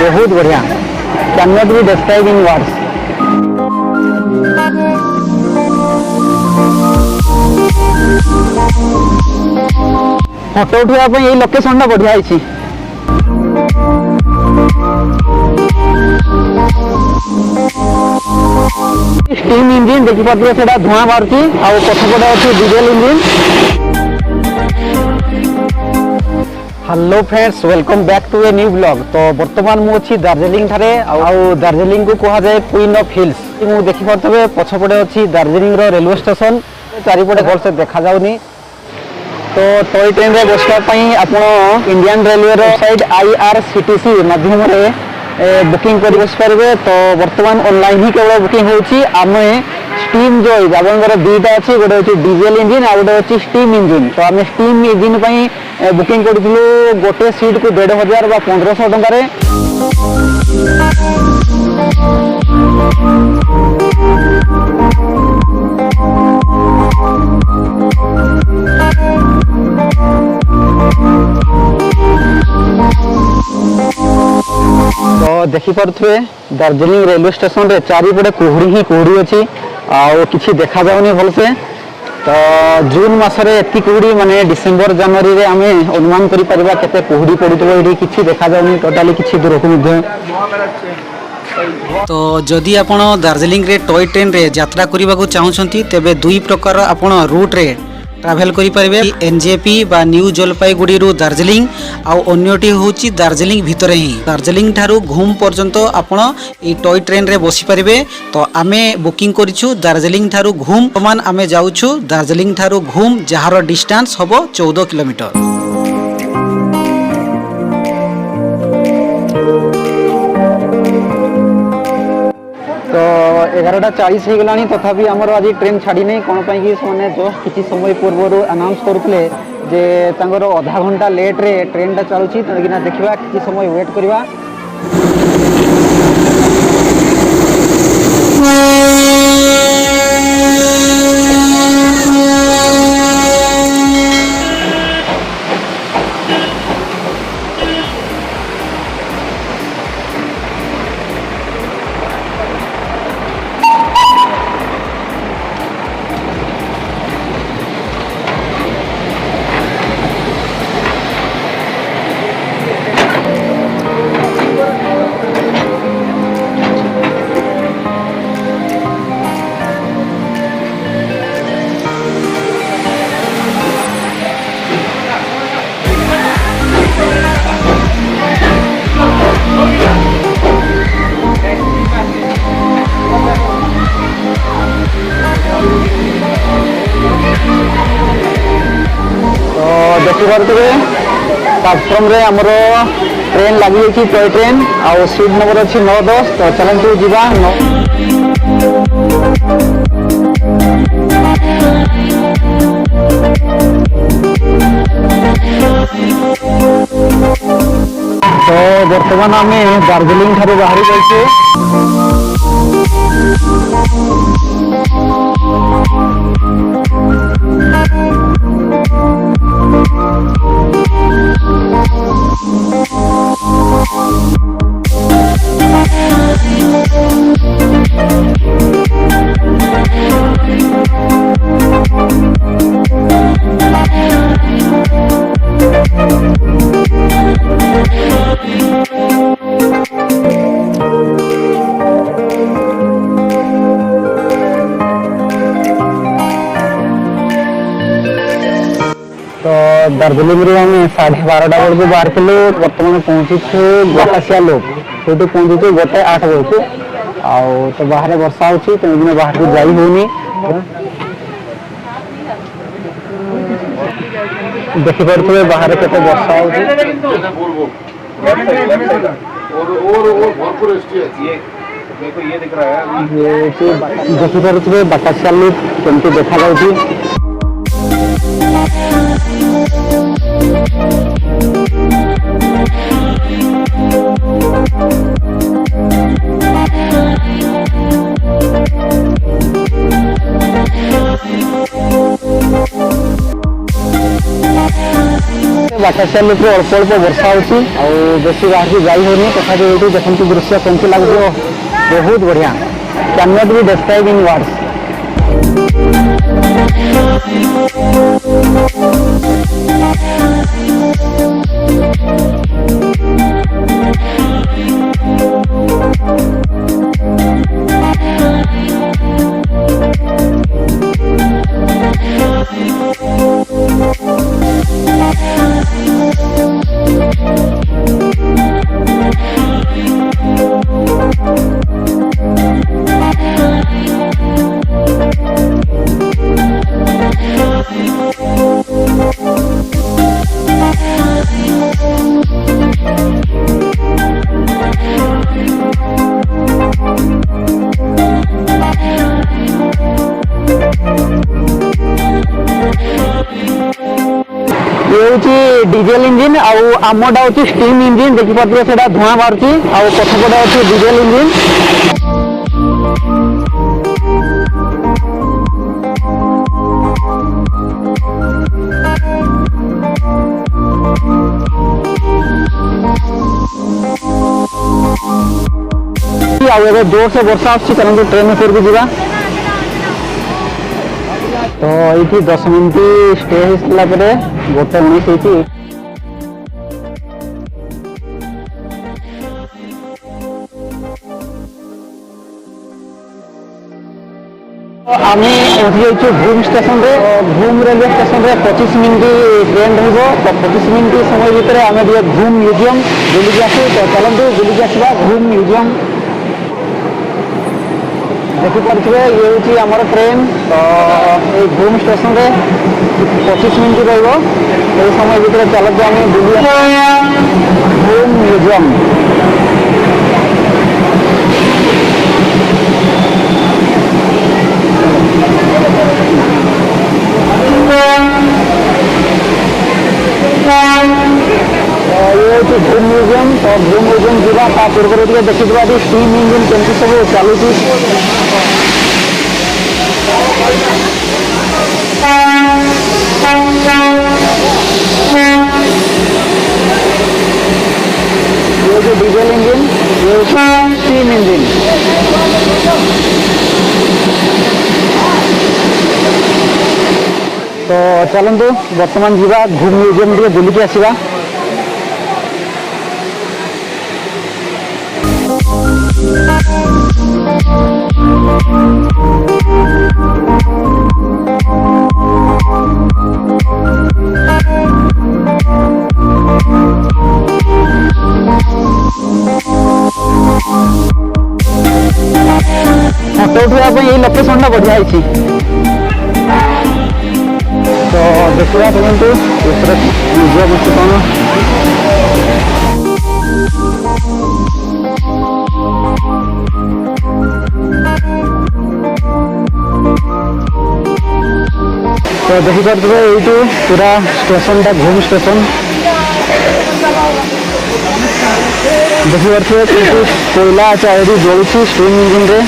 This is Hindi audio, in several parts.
बहुत बढ़िया, can not be describe in words. Photo उठा ये लोकेशन टा बढ़िया है। स्टीम इंजिन देखी पारे से धुआं बाहर पछपटे अच्छे diesel engine. Hello friends, welcome back to a new blog. तो बर्तमान मुझे दार्जिलिंग ठारे दार्जिलिंग को कह जाए क्वीन ऑफ हिल्स। मुझे देखी पारे पछपटे अच्छी दार्जिलिंग रेलवे स्टेशन चारिपटे भल से देखा जाऊनी। तो टॉय ट्रेन रे बसवाई आप इंडियन रेलवे वेबसाइट IRCTC माध्यम बुकिंग कर बसपारे। तो बर्तमान ऑनलाइन ही केवल बुकिंग होची। आमे स्टीम जो आपंकर दुईटा अच्छी, गोटे अच्छी डीजेल इंजिन आ गोटे अच्छी स्टीम इंजिन। तो आम स्टीम इंजिन बुकिंग करूँ गोटे सीट को 1500 बा 1500 टकर। तो देखिपे दार्जिलिंग रेलवे स्टेशन रे चारिपटे कुहुड़ी ही कुहुड़ी अच्छी आछि देखा जाऊनी भल से। तो जून मसरे एति कुहुड़ी माने डिसेम्बर जनवरी रे आमे अनुमान करि परिबा केते कुहुड़ी पड़ुतबो। एठी किछि देखा जाऊनी टोटाली किछि दूर को मध्ये। तो जदि आपण दार्जिलिंग रे टॉय ट्रेन रे यात्रा करबा को चाहुछंती तेबे दुई प्रकार आपण रूट रे ट्रावेल करि परिबे। NJP बा न्यू जलपाईगुड़ी रु दार्जिलिंग आ अन्यटी होची दार्जिलिंग भितरे ही। दार्जिलिंग ठारू घूम पर्यंत आपण ए टॉय ट्रेन रे बसी परिबे। तो आमे बुकिंग करिछु दार्जिलिंग ठारू घूम। समान आमे जाउछु दार्जिलिंग ठारू घूम जहार डिस्टेंस हबो 14 किलोमीटर। तो 11:40 हो गलानी तथापि आमर आज ट्रेन छाड़ी नहीं कौन पाई कि से जस्ट किसी समय पूर्व अनाउंस करते जे तांगर आधा घंटा लेट रे ट्रेन टा चलुची। तो देखा किसी समय वेट करवा। देखिपे प्लाटफर्म रे आमर ट्रेन लगी टॉय ट्रेन आ सीट नंबर अच्छी 9-10। तो चलतु जीवा। तो बर्तमान आम दार्जिलिंग ठारू बाहरी जाइए। तो दार्जिलिंग रू आम 12:30 बेलू बाहर लु। बर्तमान पहुँचीछु गोटासिया लोक से पहुँचीछु 1:08 बेलू। आउ तो बाहर वर्षा होची तेना बाहर को जाई होनी। देखि पारे बाहर के वर्षा होची। देखि पारे बाटासिया लोक केमती देखा जाउची। बाटासिया लोक अल्प अल्प वर्षा होती बेसी बाहर की जाई होनी तथापि ये देखते दृश्य कमती लगे बहुत बढ़िया can not be describe in words. Diesel engine आमटा हूँ स्टीम इंजिन देखिपे से धुआं बाहर पछपटे अच्छे डीजेल इंजिन जोर से वर्षा आसलू ट्रेन में फिर भी जावा तो ये 10 मिनट स्टे होगा 1:19 होती आम Bhoom station Bhoom railway station 25 minute train रही तो 25 मिनट समय भितर आम भूम म्यूजियम बुलिकी आसू तो चलते बुलिकी आसवा भूम म्यूजियम देखिपे ये हूँ आमर ट्रेन तो ये भूम स्टेशन 25 मिनट रही समय भितर चलते आम बुली भूम म्यूजियम ये भूम म्यूजियम तो भूम म्यूजियम जावा पूर्व देखिए स्टीम इंजिन केमती सब चलुची ये जो डीजल इंजिन ये स्टीम इंजिन तो चलतु बर्तमान जावा भूम म्यूजियम टे बुलिकी आसवा फोटो उठाई ये लोकेशन बढ़िया है तो देखा तुमको म्यूजियम अच्छे कौन तो देखिपे ये पूरा स्टेशन टा भूम स्टेशन देखिपे कोयला चाहे जलुची स्टीम इंजिन रे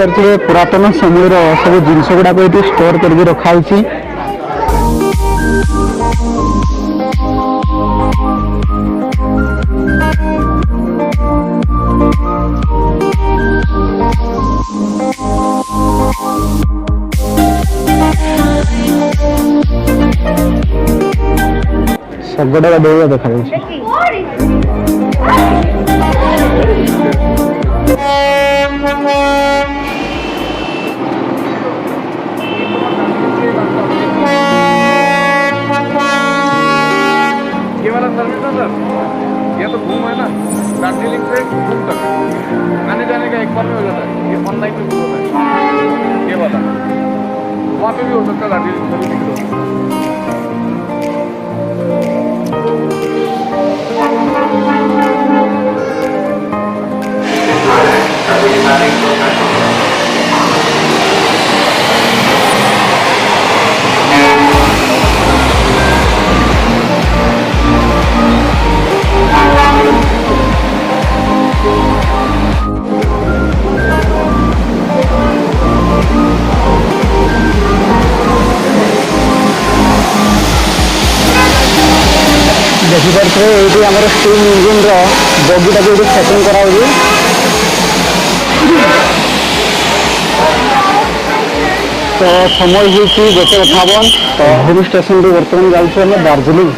देखिए पुरातन समय सब जिनस गुड़ाक ये स्टोर करके रखाई सब गुड़ा देखा ये वाला सर्विस है सर, ये तो घूम है ना, दार्जिलिंग से घूम तक आने जाने का एक बार में हो जाता है। ये ऑनलाइन में बुक होता है, ये वाला वहाँ पे भी हो सकता है, दार्जिलिंग से भी टिकट हो सकता है। देखिपे ये आम स्टीम इंजिन बगीटा जो सेटिंग करा तो समय हो 1:58 तो हिल स्टेशन रू बर्तमान जाऊँ दार्जिलिंग।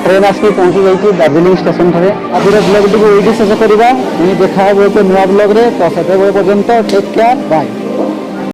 ट्रेन आसिक पहुँची जाइए दार्जिलिंग स्टेशन ठारे आज ब्लॉग टी शेष करवा देखा एक नुआ ब्लॉग रे तो से पर्यंत टेक केयर बाय।